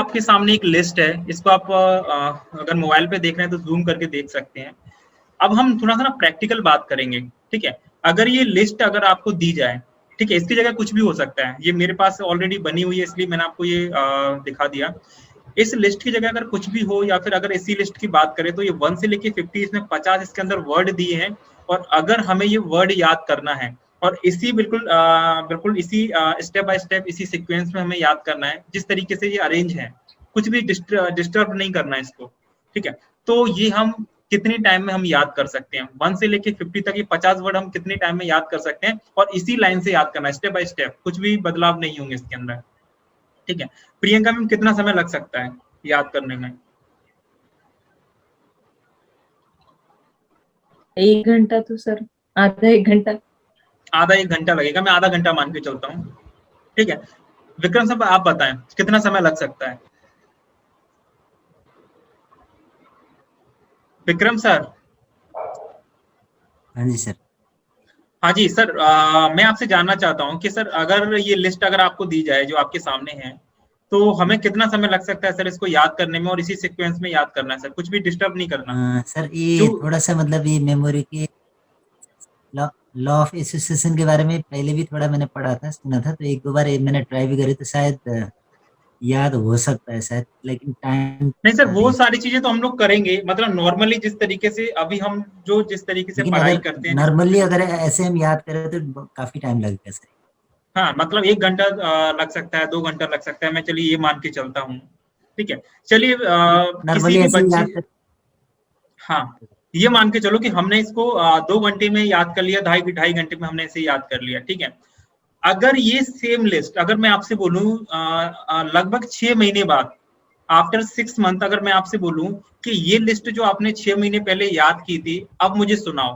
आपके सामने एक लिस्ट है, इसको आप अगर मोबाइल पे देख रहे हैं तो जूम करके देख सकते हैं। अब हम थोड़ा सा ना प्रैक्टिकल बात करेंगे, ठीक है। अगर ये लिस्ट अगर आपको दी जाए, ठीक है, इसकी जगह कुछ भी हो सकता है, ये मेरे पास ऑलरेडी बनी हुई है इसलिए मैंने आपको ये दिखा दिया। इस लिस्ट की जगह अगर कुछ भी हो, या फिर अगर इसी लिस्ट की बात करें तो ये 1 से लेके 50, इसमें 50 इसके अंदर वर्ड दिए हैं, और अगर हमें ये वर्ड याद करना है और इसी बिल्कुल इसी स्टेप बाय स्टेप इसी सीक्वेंस में हमें याद करना है जिस तरीके से ये अरेंज है, कुछ भी डिस्टर्ब नहीं करना है इसको, ठीक है। तो ये हम कितनी टाइम में हम याद कर सकते हैं, 1 से लेके 50 तक ये 50 वर्ड हम कितने टाइम में याद कर सकते हैं, और इसी लाइन से याद करना है, स्टेप बाय स्टेप, कुछ भी बदलाव नहीं होंगे इसके अंदर, ठीक है। प्रियंका मैम कितना समय लग सकता है याद करने में? 1 घंटा तो सर, आधा 1 घंटा। आधा 1 घंटा लगेगा, मैं आधा घंटा मान के चलता हूँ, ठीक है। विक्रम साहब आप बताएं कितना समय लग सकता है? विक्रम सर। हाँ जी सर। हाँ जी सर, मैं आपसे जानना चाहता हूँ कि सर अगर ये लिस्ट अगर आपको दी जाए जो आपके सामने है, तो हमें कितना समय लग सकता है सर इसको याद करने में, और इसी सीक्वेंस में याद करना है सर, कुछ भी डिस्टर्ब नहीं करना। सर ये जो थोड़ा सा मतलब ये मेमोरी के लॉ ऑफ एसोसिएशन के बारे में पहले भी थोड़ा मैंने पढ़ा था, सुना था, तो 1-2 बार मैंने ट्राई भी करी, तो शायद याद हो सकता है शायद, लेकिन टाइम नहीं सर, वो नहीं। सारी चीजें तो हम लोग करेंगे, मतलब नॉर्मली जिस तरीके से अभी हम जिस तरीके से लेकिन पढ़ाई अगर करते हैं, जिस तरीके नॉर्मली से, अगर ऐसे हम याद करें तो काफी टाइम लगेगा सर। हाँ मतलब 1 घंटा लग सकता है, 2 घंटा लग सकता है, मैं चलिए ये मान के चलता हूँ, ठीक है। चलिए किसी नॉर्मली भी ऐसे ही बच्चे, याद कर। हाँ ये मान के चलो कि हमने इसको 2 घंटे में याद कर लिया, ढाई ढाई घंटे में हमने इसे याद कर लिया, ठीक है। अगर ये सेम लिस्ट अगर मैं आपसे बोलूं लगभग 6 महीने बाद, आफ्टर 6 मंथ, अगर मैं आपसे बोलूं कि ये लिस्ट जो आपने 6 महीने पहले याद की थी अब मुझे सुनाओ,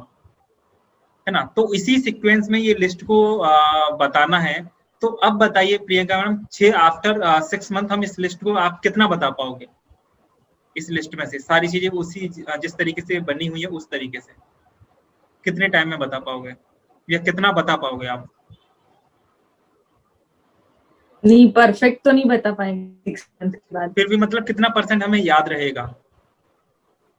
है ना, तो इसी सीक्वेंस में ये लिस्ट को बताना है। तो अब बताइए प्रियंका मैडम, 6 आफ्टर 6 मंथ हम इस लिस्ट को आप कितना बता पाओगे? इस लिस्ट में से सारी चीजें उसी जिस तरीके से बनी हुई है उस तरीके से कितने टाइम में बता पाओगे, या कितना बता पाओगे आप? नहीं, परफेक्ट तो नहीं बता पाएंगे 6 मंथ के बाद। फिर भी मतलब कितना परसेंट हमें याद रहेगा?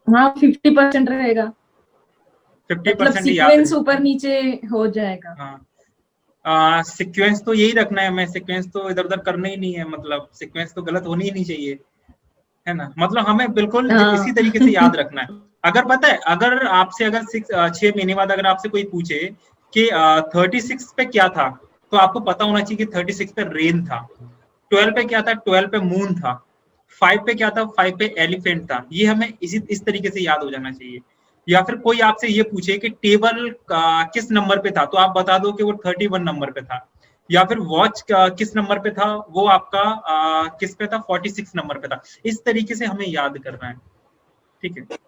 हाँ, 50% रहेगा, मतलब 50% ही याद सीक्वेंस रहेगा। ऊपर नीचे हो जाएगा। हाँ, सीक्वेंस तो यही रखना है, हमें सीक्वेंस तो इधर उधर करना ही नहीं है, मतलब सीक्वेंस तो गलत होनी ही नहीं चाहिए, है ना, मतलब हमें बिल्कुल इसी हाँ। तरीके से याद रखना है। अगर पता है, अगर आपसे अगर 6 महीने बाद अगर आपसे कोई पूछे कि 36 पे क्या था, तो आपको पता होना चाहिए कि 36 पे रेन था, 12 पे क्या था, 12 पे मून था, 5 पे क्या था, 5 पे एलिफेंट था, ये हमें इस तरीके से याद हो जाना चाहिए। या फिर कोई आपसे ये पूछे कि टेबल किस नंबर पे था, तो आप बता दो कि वो 31 नंबर पे था। या फिर वॉच किस नंबर पे था, वो आपका किस पे था, 46 नंबर पे था। इस तरीके से हमें याद करना है, ठीक है।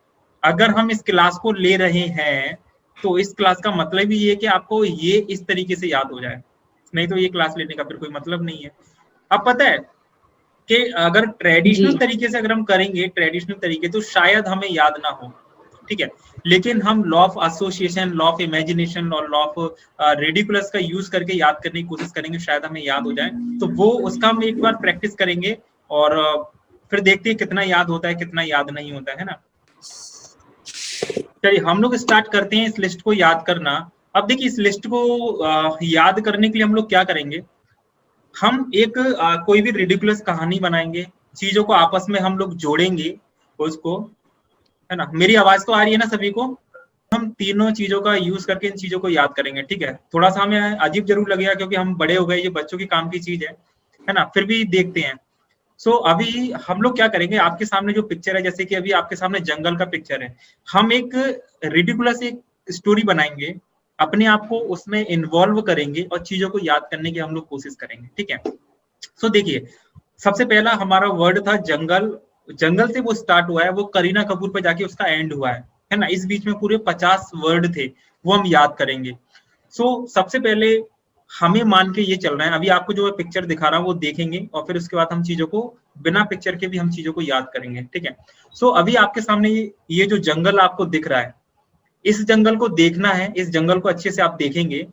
अगर हम इस क्लास को ले रहे हैं तो इस क्लास का मतलब ही ये है कि आपको ये इस तरीके से याद हो जाए, नहीं तो ये क्लास लेने का फिर कोई मतलब नहीं है। अब पता है कि अगर जी। ट्रेडिशनल तरीके से अगर हम करेंगे, ट्रेडिशनल तरीके, तो शायद हमें याद ना हो, ठीक है। लेकिन हम law of association, law of imagination और लॉ ऑफ रेडिकुलस का यूज करके याद करने की कोशिश करेंगे, शायद हमें याद हो जाए। तो वो उसका हम एक बार प्रैक्टिस करेंगे, और फिर देखते हैं कितना याद होता है कितना याद नहीं होता है ना। चलिए हम लोग स्टार्ट करते हैं इस लिस्ट को याद करना। अब देखिए इस लिस्ट को याद करने के लिए हम लोग क्या करेंगे, हम एक कोई भी रिडिकुलस कहानी बनाएंगे, चीजों को आपस में हम लोग जोड़ेंगे उसको, है ना। मेरी आवाज तो आ रही है ना सभी को? हम तीनों चीजों का यूज करके इन चीजों को याद करेंगे, ठीक है। थोड़ा सा हमें अजीब जरूर लगेगा क्योंकि हम बड़े हो गए, ये बच्चों की काम की चीज है ना, फिर भी देखते हैं। सो अभी हम लोग क्या करेंगे, आपके सामने जो पिक्चर है, जैसे कि अभी आपके सामने जंगल का पिक्चर है, हम एक रिडिकुलस एक स्टोरी बनाएंगे, अपने आप को उसमें इन्वॉल्व करेंगे और चीजों को याद करने की हम लोग कोशिश करेंगे, ठीक है। सो देखिए, सबसे पहला हमारा वर्ड था जंगल, जंगल से वो स्टार्ट हुआ है, वो करीना कपूर पे जाके उसका एंड हुआ है ना। इस बीच में पूरे 50 वर्ड थे, वो हम याद करेंगे। सो सबसे पहले हमें मान के ये चल रहा है, अभी आपको जो पिक्चर दिखा रहा हूँ वो देखेंगे, और फिर उसके बाद हम चीजों को बिना पिक्चर के भी हम चीजों को याद करेंगे, ठीक है। सो अभी आपके सामने ये जो जंगल आपको दिख रहा है, इस जंगल को देखना है, इस जंगल को अच्छे से आप देखेंगे,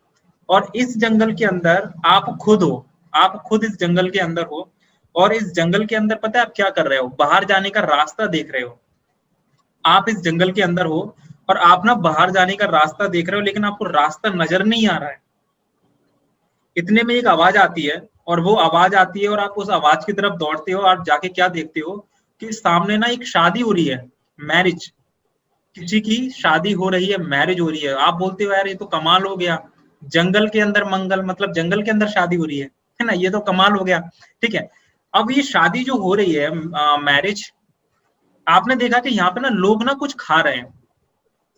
और इस जंगल के अंदर आप खुद हो, आप खुद इस जंगल के अंदर हो, और इस जंगल के अंदर पता है आप क्या कर रहे हो, बाहर जाने का रास्ता देख रहे हो। आप इस जंगल के अंदर हो और आप ना बाहर जाने का रास्ता देख रहे हो, लेकिन आपको रास्ता नजर नहीं आ रहा है। इतने में एक आवाज आती है, और वो आवाज आती है और आप उस आवाज की तरफ दौड़ते हो और जाके क्या देखते हो कि सामने ना एक शादी हो रही है, मैरिज, किसी की शादी हो रही है, मैरिज हो रही है। आप बोलते हो यार ये तो कमाल हो गया, जंगल के अंदर मंगल, मतलब जंगल के अंदर शादी हो रही है ना, ये तो कमाल हो गया। ठीक है, अब ये शादी जो हो रही है, मैरिज, आपने देखा कि यहाँ पे ना लोग ना कुछ खा रहे हैं।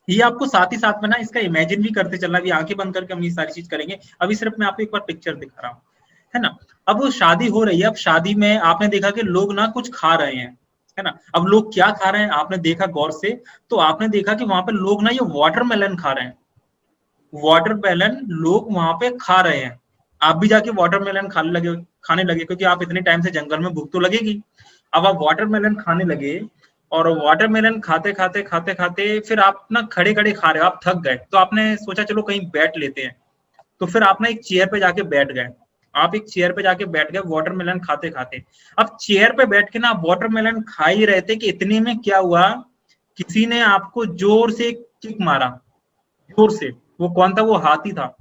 ये आपको साथ ही साथ में ना इसका इमेजिन भी करते चलना, भी आंखें बंद करके हम ये सारी चीज करेंगे। अभी सिर्फ मैं आपको एक बार पिक्चर दिखा रहा हूँ, है ना। अब वो शादी हो रही है, अब शादी में आपने देखा कि लोग ना कुछ खा रहे हैं, है ना। अब लोग क्या खा रहे हैं आपने देखा गौर से, तो आपने देखा कि वहां पे लोग ना ये वाटरमेलन खा रहे हैं। वाटरमेलन लोग वहां पे खा रहे हैं। आप भी जाके वाटरमेलन खाने लगे, क्योंकि आप इतने टाइम से जंगल में भूख तो लगेगी। अब आप वाटरमेलन खाने लगे, और वाटरमेलन खाते खाते खाते खाते फिर आप ना खड़े खड़े खा रहे हो, आप थक गए, तो आपने सोचा चलो कहीं बैठ लेते हैं। तो फिर आप ना एक चेयर पे जाके बैठ गए। आप एक चेयर पे जाके बैठ गए वाटरमेलन खाते खाते। अब चेयर पे बैठ के ना वाटरमेलन खा ही रहे थे कि इतने में क्या हुआ, किसी ने आपको जोर से किक मारा, जोर से। वो कौन था, वो हाथी था।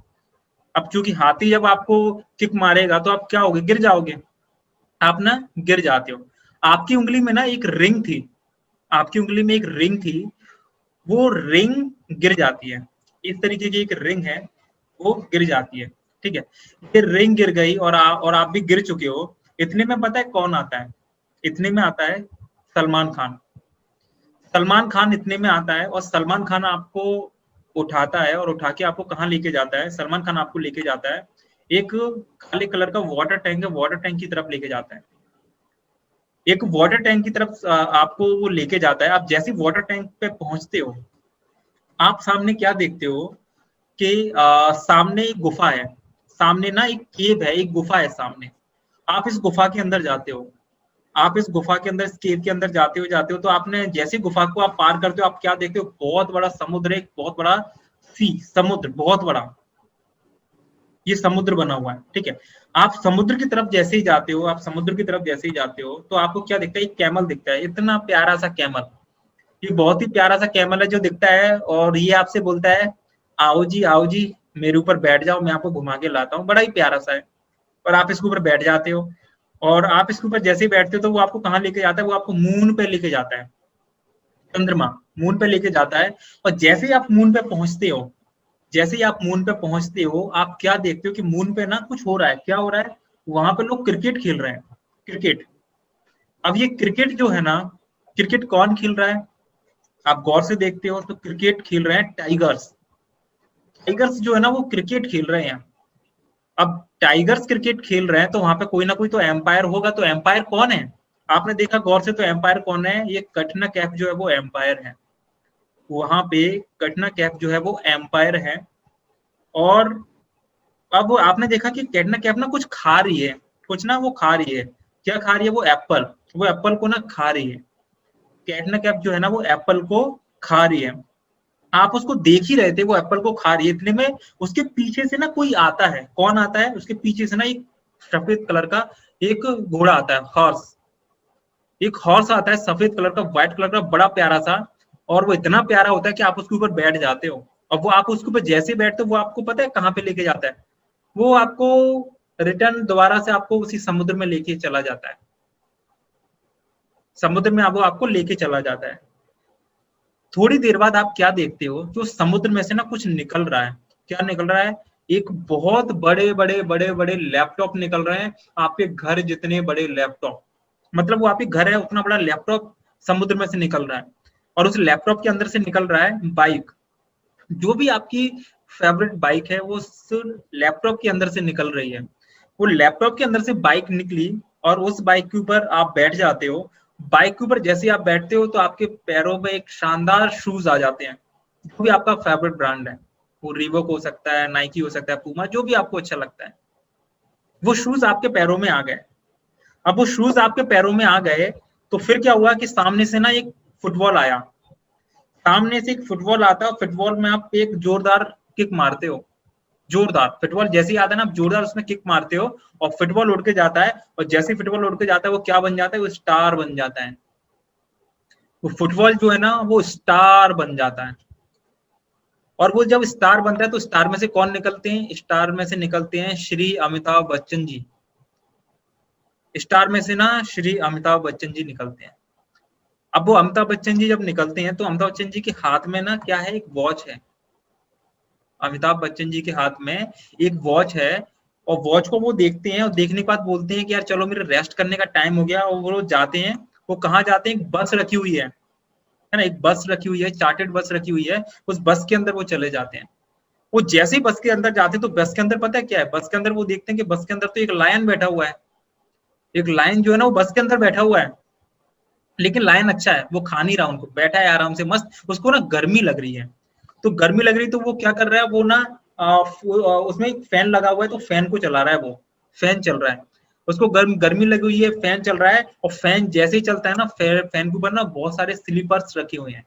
अब चूंकि हाथी जब आपको किक मारेगा तो आप क्या होगे, गिर जाओगे, आप ना गिर जाते हो। आपकी उंगली में ना एक रिंग थी, आपकी उंगली में एक रिंग थी, वो रिंग गिर जाती है। इस तरीके की एक रिंग है, वो गिर जाती है। ठीक है, ये रिंग गिर गई और आप भी गिर चुके हो। इतने में पता है कौन आता है, इतने में आता है सलमान खान। सलमान खान इतने में आता है, और सलमान खान आपको उठाता है, और उठा के आपको कहाँ लेके जाता है, सलमान खान आपको लेके जाता है एक काले कलर का वाटर टैंक है, वाटर टैंक की तरफ लेके जाता है। एक वाटर टैंक की तरफ आपको वो लेके जाता है। आप जैसे वाटर टैंक पे पहुंचते हो, आप सामने क्या देखते हो कि सामने एक गुफा है, सामने ना एक केव है, एक गुफा है सामने। आप इस गुफा के अंदर जाते हो, आप इस गुफा के अंदर, इस केव के अंदर जाते हो तो आपने जैसे गुफा को आप पार करते हो, आप क्या देखते हो, बहुत बड़ा समुद्र, एक बहुत बड़ा समुद्र, बहुत बड़ा ये समुद्र बना हुआ है। ठीक है, आप समुद्र की तरफ जैसे ही जाते हो, आप समुद्र की तरफ जैसे ही जाते हो, तो आपको क्या दिखता है, एक कैमल दिखता है, इतना प्यारा सा कैमल। ये बहुत ही प्यारा सा कैमल है जो दिखता है, और ये आपसे बोलता है आओ जी मेरे ऊपर बैठ जाओ, मैं आपको घुमा के लाता हूँ। बड़ा ही प्यारा सा है, और आप इसके ऊपर बैठ जाते हो। और आप इसके ऊपर जैसे ही बैठते हो तो वो आपको कहाँ लेके जाता है, वो आपको मून पे लेके जाता है, चंद्रमा, मून पे लेके जाता है। और जैसे ही आप मून पे पहुंचते हो, जैसे ही आप मून पे पहुंचते हो, आप क्या देखते हो कि मून पे ना कुछ हो रहा है। क्या हो रहा है, वहां पे लोग क्रिकेट खेल रहे हैं, क्रिकेट। अब ये क्रिकेट जो है ना, क्रिकेट कौन खेल रहा है, आप गौर से देखते हो तो क्रिकेट खेल रहे हैं टाइगर्स। टाइगर्स जो है ना वो क्रिकेट खेल रहे हैं। अब टाइगर्स क्रिकेट खेल रहे हैं तो वहां पे कोई ना कोई तो एम्पायर होगा, तो एम्पायर कौन है, आपने देखा गौर से, तो एम्पायर कौन है, ये कटना कैफ जो है वो एम्पायर है। वहां पे कटना कैफ जो है वो एम्पायर है। और अब आपने देखा कि कैटना कैफ ना कुछ खा रही है, कुछ ना वो खा रही है। क्या खा रही है, वो एप्पल, वो एप्पल को ना खा रही है। कैटना कैफ जो है ना वो एप्पल को खा रही है। आप उसको देख ही रहे थे, वो एप्पल को खा रही है। इतने में उसके पीछे से ना कोई आता है, कौन आता है, उसके पीछे से ना एक सफेद कलर का एक घोड़ा आता है, हॉर्स। एक हॉर्स आता है सफेद कलर का, व्हाइट कलर का, बड़ा प्यारा सा। और वो इतना प्यारा होता है कि आप उसके ऊपर बैठ जाते हो। और वो आप उसके ऊपर जैसे बैठते हो, वो आपको पता है कहाँ पे लेके जाता है, वो आपको रिटर्न दोबारा से आपको उसी समुद्र में लेके चला जाता है। समुद्र में वो आपको लेके चला जाता है। थोड़ी देर बाद आप क्या देखते हो, जो समुद्र में से ना कुछ निकल रहा है। क्या निकल रहा है, एक बहुत बड़े बड़े बड़े बड़े लैपटॉप निकल रहे हैं, आपके घर जितने बड़े लैपटॉप। मतलब वो आपके घर है उतना बड़ा लैपटॉप समुद्र में से निकल रहा है। और उस लैपटॉप के अंदर से निकल रहा है बाइक, जो भी आपकी फेवरेट बाइक है वो उस लैपटॉप के अंदर से निकल रही है। वो लैपटॉप के अंदर से बाइक निकली, और उस बाइक के ऊपर आप बैठ जाते हो। बाइक के ऊपर जैसे आप बैठते हो तो आपके पैरों में एक शानदार शूज आ जाते हैं, जो भी आपका फेवरेट ब्रांड है। वो रीबॉक हो सकता है, नाइकी हो सकता है, पूमा, जो भी आपको अच्छा लगता है। वो शूज आपके पैरों में आ गए। अब वो शूज आपके पैरों में आ गए तो फिर क्या हुआ कि सामने से ना एक फुटबॉल आया। सामने से एक फुटबॉल आता है, फुटबॉल में आप एक जोरदार किक मारते हो, जोरदार। फुटबॉल जैसे ही आता है ना, आप जोरदार उसमें किक मारते हो और फुटबॉल उड़ के जाता है, और जैसे ही फुटबॉल उड़ के जाता है वो क्या बन जाता है, वो स्टार बन जाता है। वो फुटबॉल जो है ना वो स्टार बन जाता है। और वो जब स्टार बनता है तो स्टार में से कौन निकलते हैं, स्टार में से निकलते हैं श्री अमिताभ बच्चन जी। स्टार में से ना श्री अमिताभ बच्चन जी निकलते हैं। अब वो अमिताभ बच्चन जी जब निकलते हैं तो अमिताभ बच्चन जी के हाथ में ना क्या है, एक वॉच है। अमिताभ बच्चन जी के हाथ में एक वॉच है, और वॉच को वो देखते हैं, और देखने के बाद बोलते हैं कि यार चलो मेरे रेस्ट करने का टाइम हो गया, और वो जाते हैं। वो कहाँ जाते हैं, एक बस रखी हुई है ना, एक बस रखी हुई है, चार्टर्ड बस रखी हुई है, उस बस के अंदर वो चले जाते हैं। वो जैसे ही बस के अंदर जाते हैं तो बस के अंदर पता है क्या है, बस के अंदर वो देखते हैं कि बस के अंदर तो एक लायन बैठा हुआ है। एक लायन जो है ना वो बस के अंदर बैठा हुआ है, लेकिन लायन अच्छा है, वो खा नहीं रहा उनको, बैठा है आराम से मस्त। उसको ना गर्मी लग रही है, तो गर्मी लग रही तो वो क्या कर रहा है, वो ना उसमें एक फैन लगा हुआ है, तो फैन को चला रहा है, वो फैन चल रहा है। उसको गर्मी लगी हुई है, फैन चल रहा है, और फैन जैसे ही चलता है ना, फैन के ऊपर ना बहुत सारे स्लीपर्स रखे हुए हैं।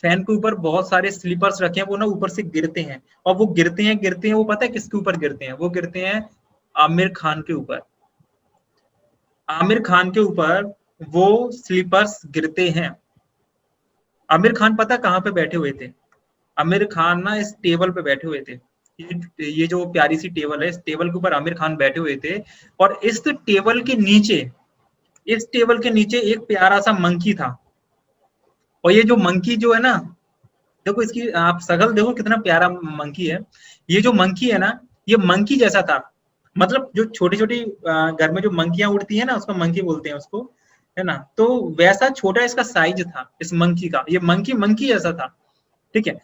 फैन के ऊपर बहुत सारे स्लीपर्स रखे हैं, वो ना ऊपर से गिरते हैं, और वो गिरते हैं, वो पता है किसके ऊपर गिरते हैं, वो गिरते हैं आमिर खान के ऊपर। आमिर खान के ऊपर वो स्लीपर्स गिरते हैं। आमिर खान पता कहाँ पे बैठे हुए थे, आमिर खान ना इस टेबल पे बैठे हुए थे। ये जो प्यारी सी टेबल है, इस टेबल के ऊपर आमिर खान बैठे हुए थे, और इस टेबल के नीचे, इस टेबल के नीचे एक प्यारा सा मंकी था। और ये जो मंकी जो है ना, देखो इसकी आप शकल देखो कितना प्यारा मंकी है। ये जो मंकी है ना, ये मंकी जैसा था, मतलब जो छोटी छोटी घर में जो मंकियां उड़ती है ना, उसको मंकी बोलते हैं उसको, है ना, तो वैसा छोटा इसका साइज था इस मंकी का। ये मंकी मंकी जैसा था, ठीक है।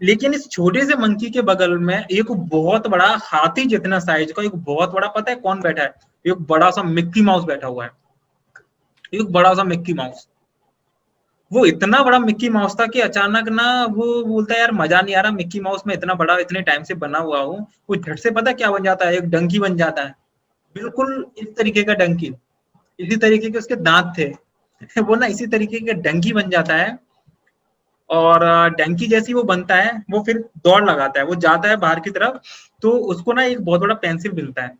लेकिन इस छोटे से मंकी के बगल में एक बहुत बड़ा हाथी जितना साइज का एक बहुत बड़ा, पता है कौन बैठा है, एक बड़ा सा मिक्की माउस बैठा हुआ है। एक बड़ा सा मिक्की माउस, वो इतना बड़ा मिक्की माउस था कि अचानक ना वो बोलता है यार मजा नहीं आ रहा, मिक्की माउस में इतना बड़ा इतने टाइम से बना हुआ हूँ। वो झट से पता क्या बन जाता है, एक डंकी बन जाता है, बिल्कुल इस तरीके का डंकी। इसी तरीके के उसके दांत थे वो ना इसी तरीके का डंकी बन जाता है। और डंकी जैसी वो बनता है, वो फिर दौड़ लगाता है, वो जाता है बाहर की तरफ, तो उसको ना एक बहुत बड़ा पेंसिल मिलता है।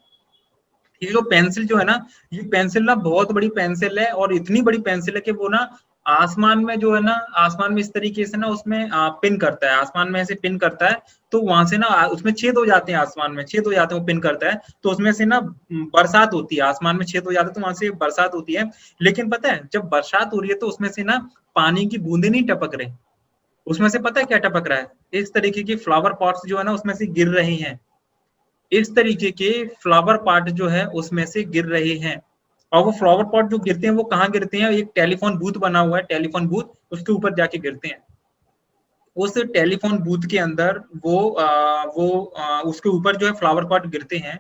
ये जो पेंसिल जो है ना, ये पेंसिल ना बहुत बड़ी पेंसिल है, और इतनी बड़ी पेंसिल है कि वो ना आसमान में जो है ना, आसमान में इस तरीके से ना उसमें पिन करता है, आसमान में ऐसे पिन करता है, तो वहां से ना उसमें छेद हो जाते हैं, आसमान में छेद हो जाते हैं, वो पिन करता है तो उसमें से ना बरसात होती है, आसमान में छेद हो जाता है तो वहां से बरसात होती है। लेकिन पता है जब बरसात हो रही है तो उसमें से ना पानी की बूंदे नहीं टपक रही, उसमें से पता है क्या टपक रहा है, इस तरीके के फ्लावर पॉट्स जो है ना उसमें से गिर रहे हैं। इस तरीके के फ्लावर पॉट जो है उसमें से गिर रहे हैं। और वो फ्लावर पॉट जो गिरते हैं वो कहाँ गिरते हैं, एक टेलीफोन बूथ बना हुआ है, टेलीफोन बूथ, उसके ऊपर जाके गिरते हैं। उस टेलीफोन बूथ के अंदर उसके ऊपर जो है फ्लावर पॉट गिरते हैं।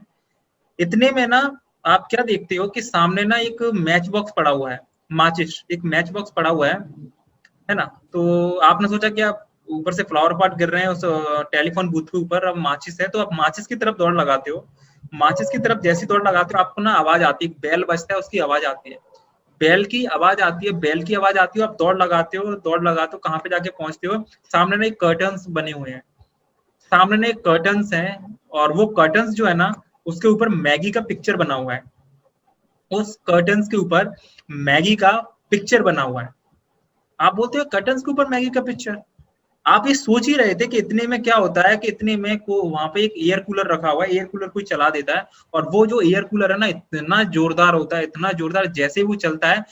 इतने में ना आप क्या देखते हो कि सामने ना एक मैच बॉक्स पड़ा हुआ है, माचिस, एक मैच बॉक्स पड़ा हुआ है ना। तो आपने सोचा कि आप ऊपर से फ्लावर पॉट गिर रहे हैं उस टेलीफोन बूथ के ऊपर, अब माचिस है तो आप माचिस की तरफ दौड़ लगाते हो। माचिस की तरफ जैसी दौड़ लगाते हो आपको ना आवाज आती है, बेल बजता है उसकी आवाज आती है, बेल की आवाज आती है, बेल की आवाज आती है, आप दौड़ लगाते हो, दौड़ लगाते हो, कहाँ पे जाके पहुंचते हो, सामने ना एक कर्टन्स बने हुए हैं, सामने ना एक कर्टन्स है, और वो कर्टन्स जो है ना उसके ऊपर मैगी का पिक्चर बना हुआ है, उस कर्टन्स के ऊपर मैगी का पिक्चर बना हुआ है। आप बोलते हो कर्टन्स के ऊपर मैगी का पिक्चर, आप ये सोच ही रहे थे कि इतने में क्या होता है कि इतने में को वहां पे एक एयर कूलर रखा हुआ है, एयर कूलर कोई चला देता है, और वो जो एयर कूलर है ना इतना जोरदार होता है, इतना जोरदार, जैसे ही वो चलता है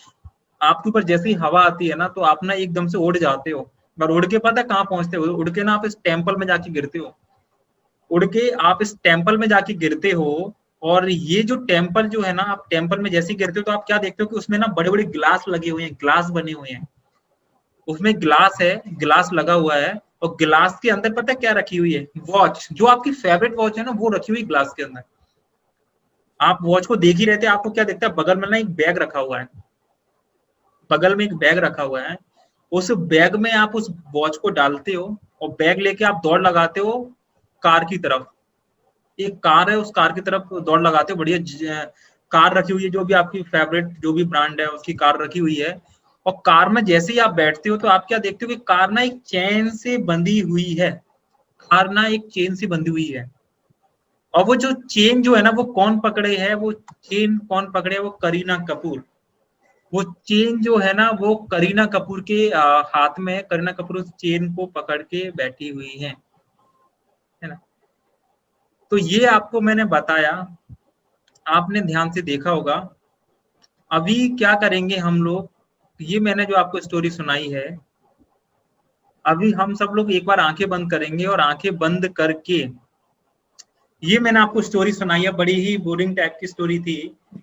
आपके ऊपर जैसे ही हवा आती है ना तो आप ना एकदम से उड़ जाते हो। और उड़ के पता है कहाँ पहुंचते हो, उड़ के ना आप इस टेम्पल में जाके गिरते हो, उड़ के आप इस टेम्पल में जाके गिरते हो। और ये जो टेम्पल जो है ना, आप टेम्पल में जैसे ही गिरते हो तो आप क्या देखते हो कि उसमें ना बड़े बड़े ग्लास लगे हुए हैं, ग्लास बने हुए हैं, उसमें ग्लास है, ग्लास लगा हुआ है, और ग्लास के अंदर पता है क्या रखी हुई है, वॉच, जो आपकी फेवरेट वॉच है ना वो रखी हुई ग्लास के अंदर। आप वॉच को देख ही रहते हैं, आपको क्या दिखता है, बगल में ना एक बैग रखा हुआ है, बगल में एक बैग रखा हुआ है, उस बैग में आप उस वॉच को डालते हो, और बैग लेके आप दौड़ लगाते हो कार की तरफ। एक कार है, उस कार की तरफ दौड़ लगाते हो, बढ़िया कार रखी हुई है, जो भी आपकी फेवरेट जो भी ब्रांड है उसकी कार रखी हुई है। और कार में जैसे ही आप बैठते हो तो आप क्या देखते हो कि कार ना एक चैन से बंधी हुई है, हारना एक चेन से बंधी हुई है, और वो जो चेन जो है ना, वो कौन पकड़े है, वो चेन कौन पकड़े है, वो करीना कपूर। वो चेन जो है ना, वो करीना कपूर के हाथ में है। करीना कपूर उस चेन को पकड़ के बैठी हुई है ना। तो ये आपको मैंने बताया, आपने ध्यान से देखा होगा। अभी क्या करेंगे हम लोग, ये मैंने जो आपको स्टोरी सुनाई है, अभी हम सब लोग एक बार आंखें बंद करेंगे, और आंखें बंद करके, ये मैंने आपको स्टोरी सुनाई है, बड़ी ही बोरिंग टाइप की स्टोरी थी,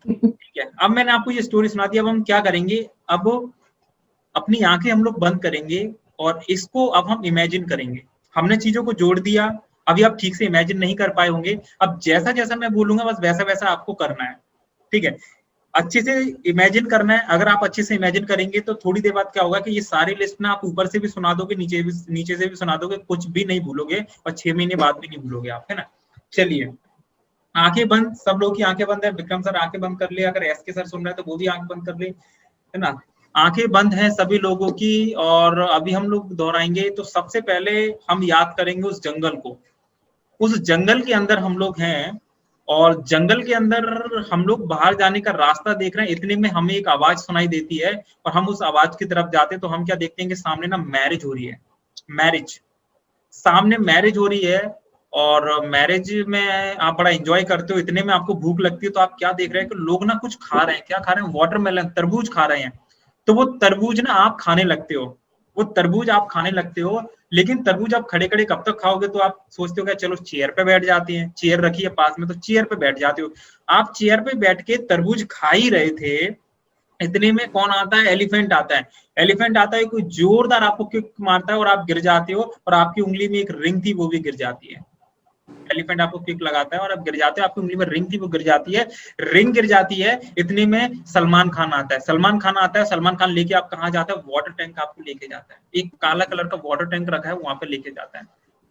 ठीक है। अब मैंने आपको ये स्टोरी सुना दी, अब हम क्या करेंगे, अब अपनी आंखें हम लोग बंद करेंगे, और इसको अब हम इमेजिन करेंगे। हमने चीजों को जोड़ दिया, अभी आप ठीक से इमेजिन नहीं कर पाए होंगे। अब जैसा जैसा मैं बोलूंगा बस वैसा वैसा आपको करना है, ठीक है। अच्छे से इमेजिन करना है। अगर आप अच्छे से इमेजिन करेंगे तो थोड़ी देर बाद क्या होगा कि ये सारी लिस्ट ना आप ऊपर से भी सुना दोगे, नीचे से भी सुना दोगे, कुछ भी नहीं भूलोगे, और 6 महीने बाद भी नहीं भूलोगे आप, है ना। चलिए, आंखें बंद, सब लोग की आंखें बंद है। विक्रम सर आंखें बंद कर ले, अगर एस के सर सुन रहे हैं तो वो भी आंख बंद कर ले, है ना। आंखें बंद हैं सभी लोगों की, और अभी हम लोग दोहराएंगे। तो सबसे पहले हम याद करेंगे उस जंगल को। उस जंगल के अंदर हम लोग हैं, और जंगल के अंदर हम लोग बाहर जाने का रास्ता देख रहे हैं। इतने में हमें एक आवाज सुनाई देती है, और हम उस आवाज की तरफ जाते हैं। तो हम क्या देखते हैं कि सामने ना मैरिज हो रही है, मैरिज, सामने मैरिज हो रही है। और मैरिज में आप बड़ा एंजॉय करते हो। इतने में आपको भूख लगती है, तो आप क्या देख रहे हैं कि लोग ना कुछ खा रहे हैं। क्या खा रहे हैं? वाटरमेलन, तरबूज खा रहे हैं। तो वो तरबूज ना आप खाने लगते हो, वो तरबूज आप खाने लगते हो। लेकिन तरबूज आप खड़े खड़े कब तक खाओगे? तो आप सोचते हो कि चलो चेयर पे बैठ जाते हैं, चेयर रखी है पास में, तो चेयर पे बैठ जाते हो। आप चेयर पे बैठ के तरबूज खा ही रहे थे, इतने में कौन आता है? एलिफेंट आता है। एलिफेंट आता है, कोई जोरदार आपको किक मारता है, और आप गिर जाते हो, और आपकी उंगली में एक रिंग थी, वो भी गिर जाती है। एलिफेंट आपको किक लगाता है और आप गिर जाते हो, आपकी उंगली में रिंग थी, वो गिर जाती है, रिंग गिर जाती है। इतने में सलमान खान आता है। सलमान खान आता है, सलमान खान लेके आप कहाँ जाता है? वाटर टैंक आपको लेके जाता है। एक काला कलर का वाटर टैंक रखा है, वहां पे लेके जाता है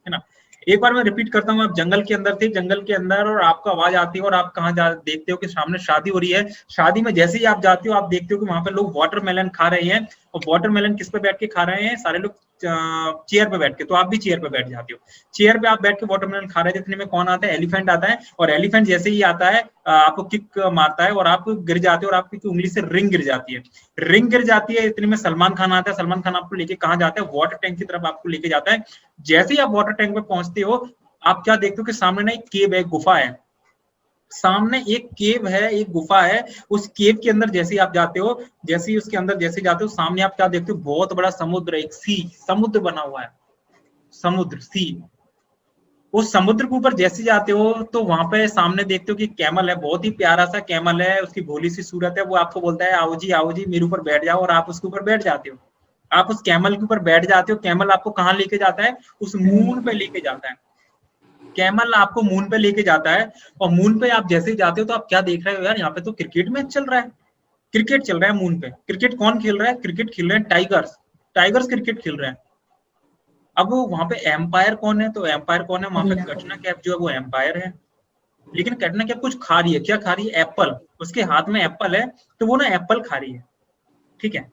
ना। एक बार मैं रिपीट करता हूँ, आप जंगल के अंदर थे, जंगल के अंदर, और आपको आवाज आती है, और आप कहाँ जा देखते हो कि सामने शादी हो रही है। शादी में जैसे ही आप जाते हो, आप देखते हो कि वहां पे लोग वाटरमेलन खा रहे हैं। और वाटरमेलन किस पे बैठ के खा रहे हैं? सारे लोग चेयर पे बैठ के। तो आप भी चेयर पे बैठ जाते हो। चेयर पे आप बैठ के वाटरमेलन खा रहे थे। इतने में कौन आता है? एलिफेंट आता है। और एलिफेंट जैसे ही आता है, आपको किक मारता है, और आप गिर जाते हो, और आपकी उंगली से रिंग गिर जाती है। रिंग गिर जाती है। इतने में सलमान खान आता है। सलमान खान आपको लेके कहाँ जाता है? वाटर टैंक की तरफ आपको लेके जाता है। जैसे ही आप वाटर टैंक पे पहुंचते हो, आप क्या देखते हो कि सामने ना एक केव है, गुफा है। सामने एक केव है, एक गुफा है। उस केव के अंदर जैसे ही आप जाते हो, जैसे ही उसके अंदर जैसे जाते हो, सामने आप क्या देखते हो? बहुत बड़ा समुद्र, एक सी, समुद्र बना हुआ है, समुद्र, सी। उस समुद्र के ऊपर जैसे जाते हो, तो वहां पे सामने देखते हो कि कैमल है, बहुत ही प्यारा सा कैमल है, उसकी भोली सी सूरत है। वो आपको बोलता है आओ जी मेरे ऊपर बैठ जाओ, और आप उसके ऊपर बैठ जाते हो। आप उस कैमल के ऊपर बैठ जाते हो। कैमल आपको कहाँ लेके जाता है? उस मून पे लेके जाता है। कैमल आपको मून पे लेके जाता है। और मून पे आप जैसे ही जाते हो, तो आप क्या देख रहे हो? यार यहाँ पे तो क्रिकेट मैच चल रहा है। क्रिकेट चल रहा है मून पे। क्रिकेट कौन खेल रहा है? क्रिकेट खेल रहे हैं टाइगर्स। टाइगर्स क्रिकेट खेल रहे हैं। अब वहां पे एम्पायर कौन है? तो एम्पायर कौन है? वहां पे कटरीना कैफ जो है, वो एम्पायर है। लेकिन कटरीना कैफ कुछ खा रही है। क्या खा रही है? एप्पल। उसके हाथ में एप्पल है, तो वो ना एप्पल खा रही है, ठीक है।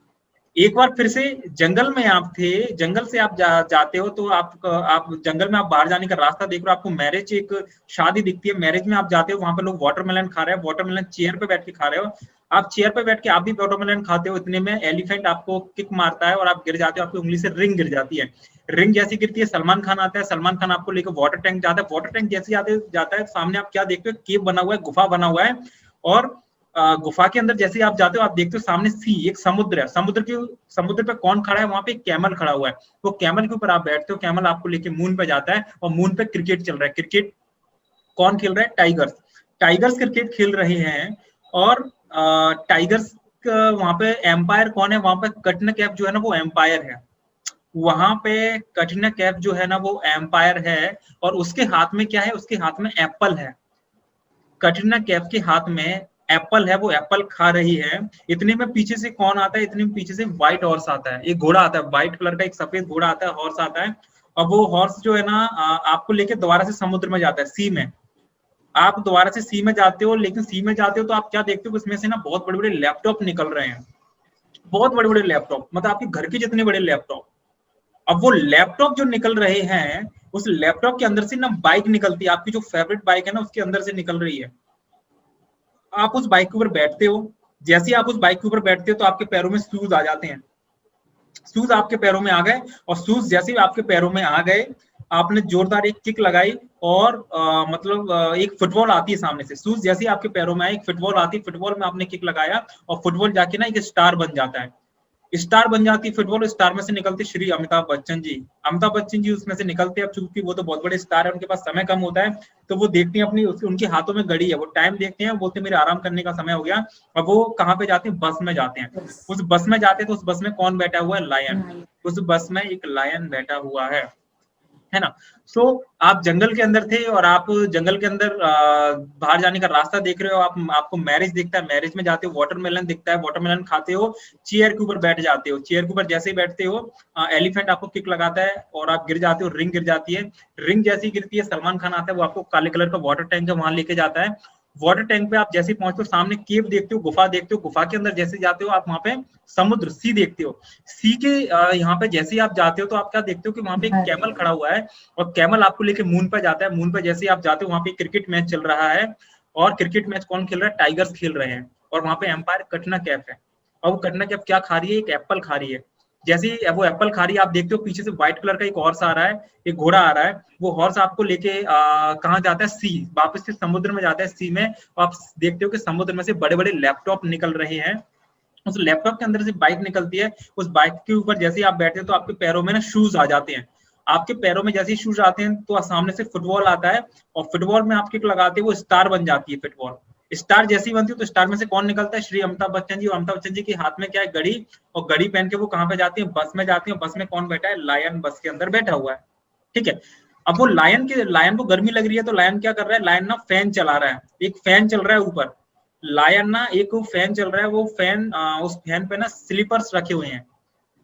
एक बार फिर से जंगल में आप थे, जंगल से आप जाते हो, तो आप जंगल में आप बाहर जाने का रास्ता देख रहे हो, आपको मैरिज, एक शादी दिखती है। मैरिज में आप जाते हो, वहां पे लोग वाटरमेलन खा रहे हैं। वाटरमेलन चेयर पे बैठ के खा रहे हो। आप चेयर पे बैठ के आप भी वाटरमेलन खाते हो। इतने में एलिफेंट आपको किक मारता है, और आप गिर जाते हो, आपकी उंगली से रिंग गिर जाती है। रिंग जैसी गिरती है, सलमान खान आता है। सलमान खान आपको लेकर वाटर टैंक जाता है। वाटर टैंक जैसे जाता है, सामने आप क्या देखते हो? केव बना हुआ है, गुफा बना हुआ है। और गुफा के अंदर जैसे आप जाते हो, आप देखते हो सामने सी, एक समुद्र है। समुद्र पे कौन खड़ा है? वहां पे कैमल खड़ा हुआ है। वो कैमल के ऊपर आप बैठते हो। कैमल आपको लेके मून पे जाता है, और मून पे क्रिकेट चल रहा है। क्रिकेट कौन खेल रहा है? टाइगर्स। टाइगर्स क्रिकेट खेल रहे हैं। और टाइगर्स वहां पे एम्पायर कौन है? वहां पे कटरीना कैफ जो है ना, वो एम्पायर है। वहां पे कटरीना कैफ जो है ना, वो एम्पायर है। और उसके हाथ में क्या है? उसके हाथ में एप्पल है। कटरीना कैफ के हाथ में एप्पल है, वो एप्पल खा रही है। इतने में पीछे से कौन आता है? इतने में पीछे से व्हाइट हॉर्स आता है, एक घोड़ा आता है, व्हाइट कलर का एक सफेद घोड़ा आता है, हॉर्स आता है। और वो हॉर्स जो है ना, आपको लेके दोबारा से समुद्र में जाता है, सी में। आप दोबारा से सी में जाते हो। लेकिन सी में जाते हो तो आप क्या देखते हो? उसमें से ना बहुत बड़े बड़े लैपटॉप निकल रहे हैं। बहुत बड़े बड़े लैपटॉप, मतलब आपके घर के जितने बड़े लैपटॉप। अब वो लैपटॉप जो निकल रहे हैं, उस लैपटॉप के अंदर से ना बाइक निकलती है, आपकी जो फेवरेट बाइक है ना उसके अंदर से निकल रही है। आप उस बाइक के ऊपर बैठते हो, जैसे ही आप उस बाइक के ऊपर बैठते हो तो आपके पैरों में शूज आ जाते हैं। शूज आपके पैरों में आ गए, और शूज जैसे ही आपके पैरों में आ गए, आपने जोरदार एक किक लगाई, और एक फुटबॉल आती है सामने से। शूज जैसे ही आपके पैरों में आए, एक फुटबॉल आती है, फुटबॉल में आपने किक लगाया, और फुटबॉल जाके ना एक स्टार बन जाता है। स्टार बन जाती है फुटबॉल, स्टार में से निकलते श्री अमिताभ बच्चन जी। अमिताभ बच्चन जी उसमें से निकलते हैं। अब चूंकि वो तो बहुत बड़े स्टार है, उनके पास समय कम होता है, तो वो देखते हैं अपनी, उनके हाथों में घड़ी है, वो टाइम देखते हैं, बोलते हैं मेरे आराम करने का समय हो गया। और वो कहाँ पे जाते हैं? बस में जाते हैं। उस बस में जाते हैं तो उस बस में कौन बैठा हुआ है? लायन। उस बस में एक लायन बैठा हुआ है ना। सो आप जंगल के अंदर थे, और आप जंगल के अंदर बाहर जाने का रास्ता देख रहे हो। आपको मैरिज दिखता है, मैरिज में जाते हो, वाटरमेलन दिखता है, वाटरमेलन खाते हो, चेयर के ऊपर बैठ जाते हो। चेयर के ऊपर जैसे ही बैठते हो, एलिफेंट आपको किक लगाता है और आप गिर जाते हो, रिंग गिर जाती है। रिंग जैसी गिरती है, सलमान खान आता है, वो आपको काले कलर का वाटर टैंक है वहां लेके जाता है। वाटर टैंक पे आप जैसे पहुंचते हो, सामने केव देखते हो, गुफा देखते हो, गुफा के अंदर जैसे जाते हो आप, वहां पे समुद्र, सी देखते हो। सी के यहाँ पे जैसे ही आप जाते हो तो आप क्या देखते हो कि वहां पे एक कैमल खड़ा हुआ है, और कैमल आपको लेके मून पे जाता है। मून पे जैसे ही आप जाते हो, वहां पे क्रिकेट मैच चल रहा है, और क्रिकेट मैच कौन खेल रहा है? टाइगर्स खेल रहे हैं। और वहां पे एम्पायर कटना कैफ है, और वो कटना कैफ क्या खा रही है? एक एप्पल खा रही है। जैसे ही वो एप्पल खा रही है, आप देखते हो पीछे से व्हाइट कलर का एक हॉर्स आ रहा है, एक घोड़ा आ रहा है। वो हॉर्स आपको लेके कहाँ जाता है? सी, वापस से समुद्र में जाता है, सी में। आप देखते हो कि समुद्र में से बड़े बड़े लैपटॉप निकल रहे हैं। उस लैपटॉप के अंदर से बाइक निकलती है। उस बाइक के ऊपर जैसे ही आप बैठते हो तो आपके पैरों में ना शूज आ जाते हैं। आपके पैरों में जैसे ही शूज आते हैं तो सामने से फुटबॉल आता है, और फुटबॉल में आप किक लगाते हो, वो स्टार बन जाती है फुटबॉल। स्टार जैसी बनती है तो स्टार में से कौन निकलता है? श्री अमिताभ बच्चन जी। और अमिताभ बच्चन जी के हाथ में क्या है? घड़ी। और घड़ी पहन के वो कहाँ पे जाती है? बस में जाती है। बस में कौन बैठा है? लायन बस के अंदर बैठा हुआ है। ठीक है। अब वो लायन को गर्मी लग रही है, तो लायन क्या कर रहा है? लायन ना फैन चला रहा है, एक फैन चल रहा है ऊपर। लायन ना एक फैन चल रहा है, वो फैन उस फैन पे ना स्लीपर्स रखे हुए हैं।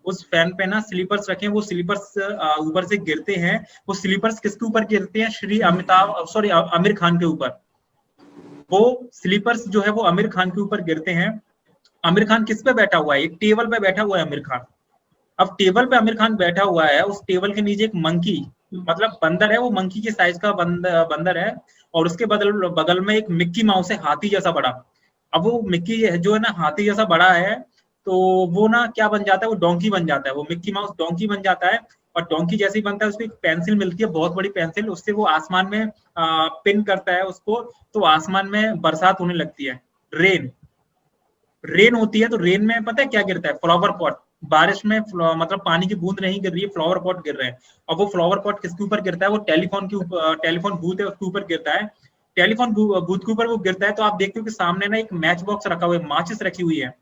उस फैन पे ना स्लीपर्स रखे हैं, वो स्लीपर्स ऊपर से गिरते हैं। वो स्लीपर्स किसके ऊपर गिरते हैं? श्री आमिर खान के ऊपर। वो स्लीपर्स जो है वो आमिर खान के ऊपर गिरते हैं। आमिर खान किस पे बैठा हुआ है? एक टेबल पे बैठा हुआ है आमिर खान। अब टेबल पे आमिर खान बैठा हुआ है, उस टेबल के नीचे एक मंकी, मतलब बंदर है, वो मंकी के साइज का बंदर है। और उसके बगल में एक मिक्की माउस है, हाथी जैसा बड़ा। अब वो मिक्की जो है ना, हाथी जैसा बड़ा है, तो वो ना क्या बन जाता है? वो डोंकी बन जाता है। वो मिक्की माउस डोंकी बन जाता है। और डोंकी जैसे ही बनता है, उसको एक पेंसिल मिलती है, बहुत बड़ी पेंसिल। उससे वो आसमान में पिन करता है उसको, तो आसमान में बरसात होने लगती है। रेन रेन होती है। तो रेन में पता है क्या गिरता है? Flower pot. बारिश में मतलब पानी की बूंद नहीं गिर रही है, फ्लावर पॉट गिर रहे हैं। और वो फ्लावर पॉट किसके ऊपर गिरता है? वो टेलीफोन के ऊपर, टेलीफोन बूथ है उसके ऊपर गिरता है। टेलीफोन बूथ के ऊपर वो गिरता है, तो आप देखते हो कि सामने ना एक मैच बॉक्स रखा हुआ है, माचिस रखी हुई है।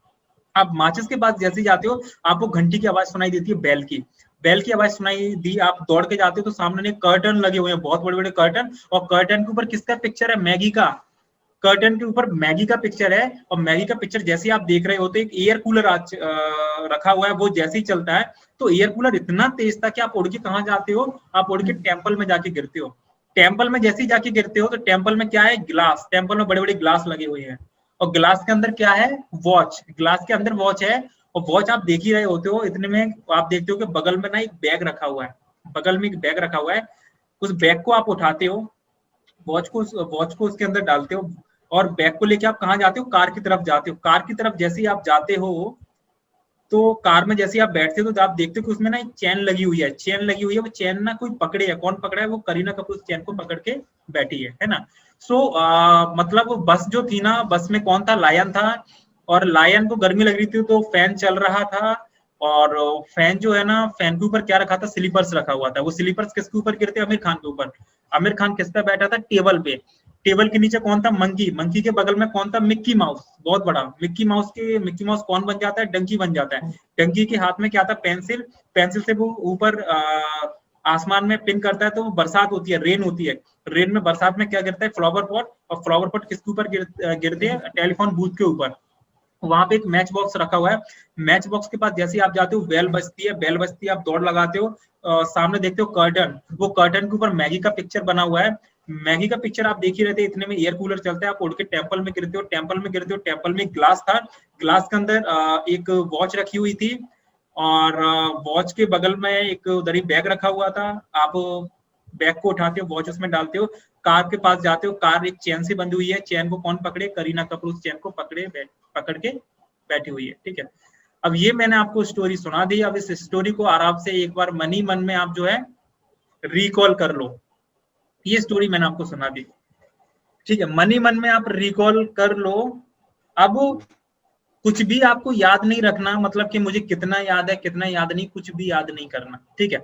आप माचिस के पास जैसे ही जाते हो, आपको घंटी की आवाज सुनाई देती है, बैल की। बैल की आवाज सुनाई दी, आप दौड़ के जाते हो, तो सामने कर्टन लगे हुए हैं, बहुत बड़े बड़े कर्टन। और कर्टन के ऊपर किसका पिक्चर है? मैगी का। कर्टन के ऊपर मैगी का पिक्चर है। और मैगी का पिक्चर जैसे आप देख रहे हो, तो एक एयर कूलर रखा हुआ है, वो जैसे ही चलता है तो एयर कूलर इतना तेज था कि आप उड़ के कहाँ जाते हो? आप उड़ के टेम्पल में जाके गिरते हो। टेम्पल में जैसे ही जाके गिरते हो, तो टेम्पल में क्या है? ग्लास। टेम्पल में बड़े बड़े ग्लास लगे हुए हैं, और ग्लास के अंदर क्या है? वॉच। ग्लास के अंदर वॉच है, और वॉच आप देख ही रहे होते हो। इतने में आप देखते हो कि बगल में ना एक बैग रखा हुआ है, बगल में एक बैग रखा हुआ है। उस बैग को आप उठाते हो, वॉच को उसके अंदर डालते हो, और बैग को लेके आप कहाँ जाते हो? कार की तरफ जाते हो। कार की तरफ जैसे ही आप जाते हो, तो कार में जैसे ही आप बैठते हो, तो आप देखते हो कि उसमें ना एक चेन लगी हुई है। चेन लगी हुई है, वो चेन ना कोई पकड़े है। कौन पकड़ा है? वो करीना कपूर उस चेन को पकड़ के बैठी है ना। सो मतलब वो बस जो थी ना, बस में कौन था? लायन था। और लायन को गर्मी लग रही थी, तो फैन चल रहा था। और फैन जो है ना, फैन के ऊपर क्या रखा था? स्लीपर्स रखा हुआ था। वो स्लीपर्स किसके ऊपर गिरते? आमिर खान के ऊपर। आमिर खान किस पे बैठा था? टेबल पे। टेबल के नीचे कौन था? मंकी। मंकी के बगल में कौन था? मिक्की माउस, बहुत बड़ा। मिक्की माउस कौन बन जाता है? डंकी बन जाता है। डंकी के हाथ में क्या था? पेंसिल। पेंसिल से वो ऊपर आसमान में पिन करता है, तो वो बरसात होती है, रेन होती है। रेन में, बरसात में क्या गिरता है? Flower pot. और फ्लावर पॉट किसके ऊपर गिरते हैं? टेलीफोन बूथ के ऊपर। वहां पे एक मैच बॉक्स रखा हुआ है। मैच बॉक्स के पास जैसे ही आप जाते हो, बेल बजती है। बेल बजती है, आप दौड़ लगाते हो। सामने देखते हो कर्टन। वो कर्टन के ऊपर मैगी का पिक्चर बना हुआ है। मैगी का पिक्चर आप देख ही रहते, इतने में एयर कूलर चलता है, आप उड़ के टेम्पल में गिरते हो। टेम्पल में गिरते हो, टेम्पल में ग्लास था। ग्लास के अंदर एक वॉच रखी हुई थी, और वॉच के बगल में एक उधर ही बैग रखा हुआ था। आप बैग को उठाते हो, वॉच उसमें डालते हो, कार के पास जाते हो, कार एक चेन से बंधी हुई है, चेन को कौन पकड़े, करीना कपूर उस चेन को पकड़ के बैठी हुई है, ठीक है। अब ये मैंने आपको स्टोरी सुना दी, अब इस स्टोरी को आराम से एक बार मन ही मन में आप जो है रिकॉल कर लो। ये स्टोरी मैंने आपको सुना दी, ठीक है, मन ही मन में आप रिकॉल कर लो। अब कुछ भी आपको याद नहीं रखना, मतलब कि मुझे कितना याद है कितना याद नहीं, कुछ भी याद नहीं करना, ठीक है।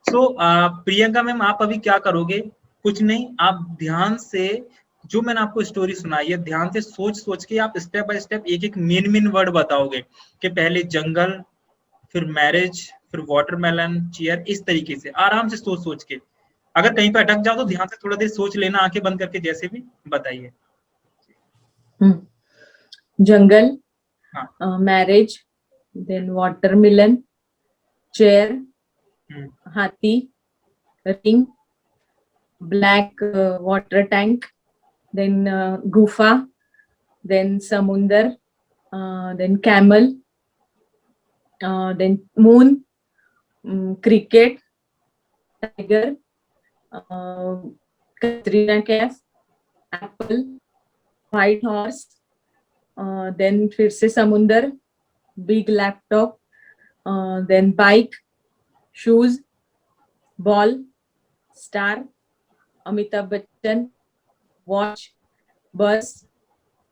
सो प्रियंका मैम आप अभी क्या करोगे, कुछ नहीं, आप ध्यान से जो मैंने आपको स्टोरी सुनाई है ध्यान से सोच सोच के आप स्टेप बाय स्टेप एक एक मेन वर्ड बताओगे कि पहले जंगल, फिर मैरिज, फिर वाटरमेलन, चेयर, इस तरीके से आराम से सोच सोच के। अगर कहीं पे अटक जाओ तो ध्यान से थोड़ा देर सोच लेना, आंखें बंद करके, जैसे भी बताइए। जंगल, हाँ, मैरिज, देन वाटरमेलन, चेयर, हाथी, ring, black water tank, then गुफा, देन समुंदर, then camel, then moon, cricket, tiger, Katrina Kaif, apple, white horse, then फिर से समुंदर, big laptop, then bike, shoes, ball, star, Amitabh Bachchan, watch, bus,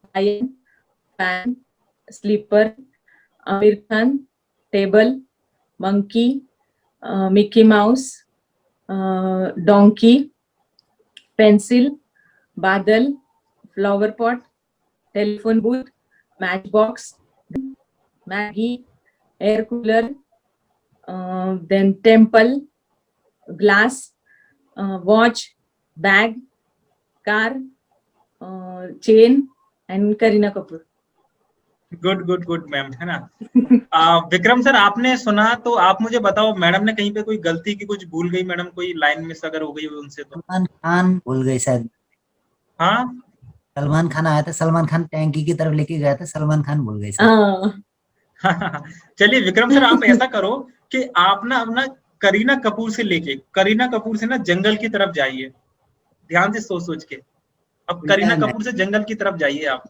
lion, fan, sleeper, Aamir Khan, table, monkey, Mickey Mouse, donkey, pencil, बादल, flower pot, telephone booth, match box, Maggi, air cooler, then temple, glass, watch, bag, car, chain and Kareena Kapoor. Good ma'am, है ना। Vikram sir आपने सुना तो आप मुझे बताओ, madam ने कहीं पे कोई गलती की, कुछ भूल गई मैडम, कोई लाइन मिस अगर हो गई उनसे तो। सलमान खान भूल गए शायद। हाँ सलमान खान आया था, सलमान खान टैंकी की तरफ लेके गया था, सलमान खान भूल गए शायद। चलिए विक्रम सर आप ऐसा करो कि आप ना अपना करीना कपूर से लेके, करीना कपूर से ना जंगल की तरफ जाइए, ध्यान से सोच सोच के। अब करीना कपूर से जंगल की तरफ जाइए आप।